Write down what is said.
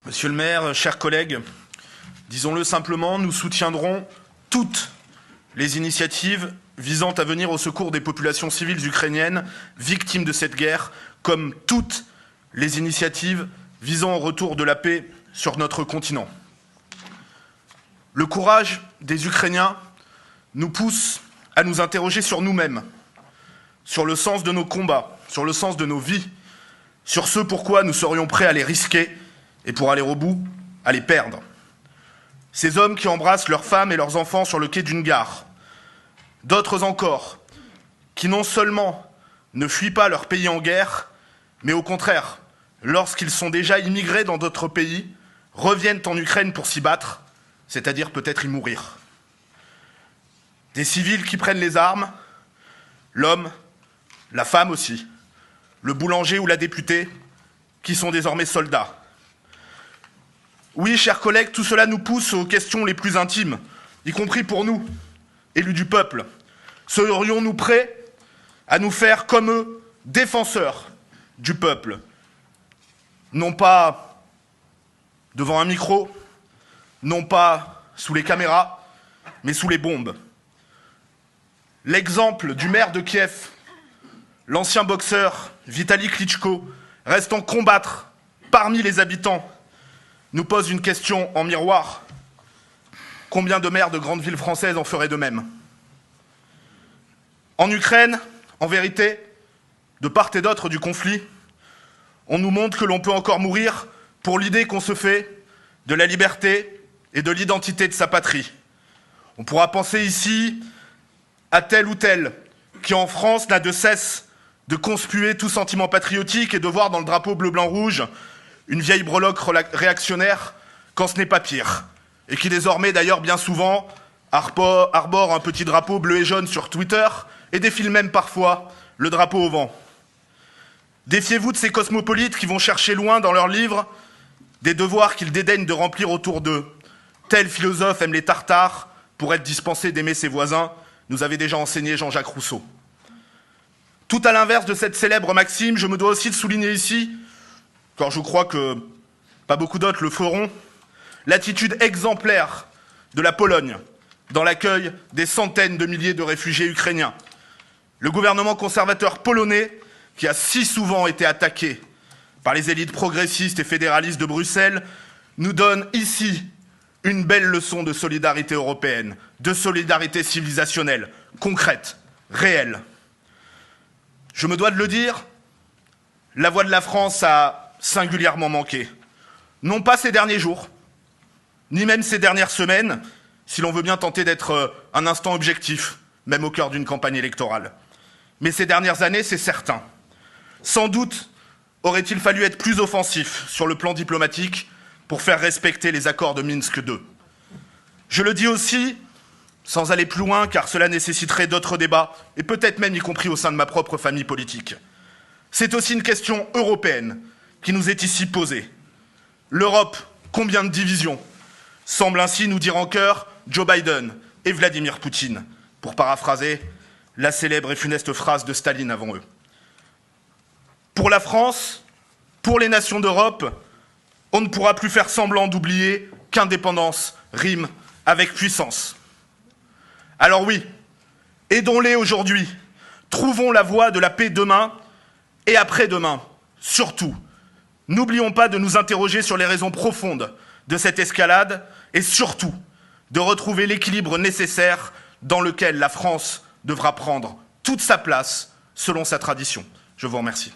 Monsieur le maire, chers collègues, disons-le simplement, nous soutiendrons toutes les initiatives visant à venir au secours des populations civiles ukrainiennes victimes de cette guerre, comme toutes les initiatives visant au retour de la paix sur notre continent. Le courage des Ukrainiens nous pousse à nous interroger sur nous-mêmes, sur le sens de nos combats, sur le sens de nos vies, sur ce pourquoi nous serions prêts à les risquer et pour aller au bout, à les perdre. Ces hommes qui embrassent leurs femmes et leurs enfants sur le quai d'une gare, d'autres encore qui non seulement ne fuient pas leur pays en guerre, mais au contraire, lorsqu'ils sont déjà immigrés dans d'autres pays, reviennent en Ukraine pour s'y battre, c'est-à-dire peut-être y mourir. Des civils qui prennent les armes, l'homme, la femme aussi, le boulanger ou la députée, qui sont désormais soldats. Oui, chers collègues, tout cela nous pousse aux questions les plus intimes, y compris pour nous, élus du peuple. Serions-nous prêts à nous faire, comme eux, défenseurs du peuple? Non pas devant un micro, non pas sous les caméras, mais sous les bombes. L'exemple du maire de Kiev, l'ancien boxeur Vitali Klitschko, restant combattre parmi les habitants, nous pose une question en miroir. Combien de maires de grandes villes françaises en feraient de même? En Ukraine, en vérité, de part et d'autre du conflit, on nous montre que l'on peut encore mourir pour l'idée qu'on se fait de la liberté et de l'identité de sa patrie. On pourra penser ici à tel ou tel qui, en France, n'a de cesse de conspuer tout sentiment patriotique et de voir dans le drapeau bleu-blanc-rouge une vieille breloque réactionnaire quand ce n'est pas pire, et qui désormais, d'ailleurs, bien souvent, arbore un petit drapeau bleu et jaune sur Twitter et défile même parfois le drapeau au vent. Défiez-vous de ces cosmopolites qui vont chercher loin dans leurs livres des devoirs qu'ils dédaignent de remplir autour d'eux. Tel philosophe aime les tartares pour être dispensé d'aimer ses voisins, nous avait déjà enseigné Jean-Jacques Rousseau. Tout à l'inverse de cette célèbre maxime, je me dois aussi de souligner ici, car je crois que pas beaucoup d'autres le feront, l'attitude exemplaire de la Pologne dans l'accueil des centaines de milliers de réfugiés ukrainiens. Le gouvernement conservateur polonais, qui a si souvent été attaqué par les élites progressistes et fédéralistes de Bruxelles, nous donne ici une belle leçon de solidarité européenne, de solidarité civilisationnelle, concrète, réelle. Je me dois de le dire, la voix de la France a singulièrement manqué. Non pas ces derniers jours, ni même ces dernières semaines, si l'on veut bien tenter d'être un instant objectif, même au cœur d'une campagne électorale. Mais ces dernières années, c'est certain. Sans doute aurait-il fallu être plus offensif sur le plan diplomatique pour faire respecter les accords de Minsk II. Je le dis aussi, sans aller plus loin, car cela nécessiterait d'autres débats, et peut-être même y compris au sein de ma propre famille politique. C'est aussi une question européenne qui nous est ici posée. L'Europe, combien de divisions? Semble ainsi nous dire en chœur Joe Biden et Vladimir Poutine, pour paraphraser la célèbre et funeste phrase de Staline avant eux. Pour la France, pour les nations d'Europe, on ne pourra plus faire semblant d'oublier qu'indépendance rime avec puissance. Alors oui, aidons-les aujourd'hui, trouvons la voie de la paix demain et après-demain, surtout. N'oublions pas de nous interroger sur les raisons profondes de cette escalade et surtout de retrouver l'équilibre nécessaire dans lequel la France devra prendre toute sa place selon sa tradition. Je vous remercie.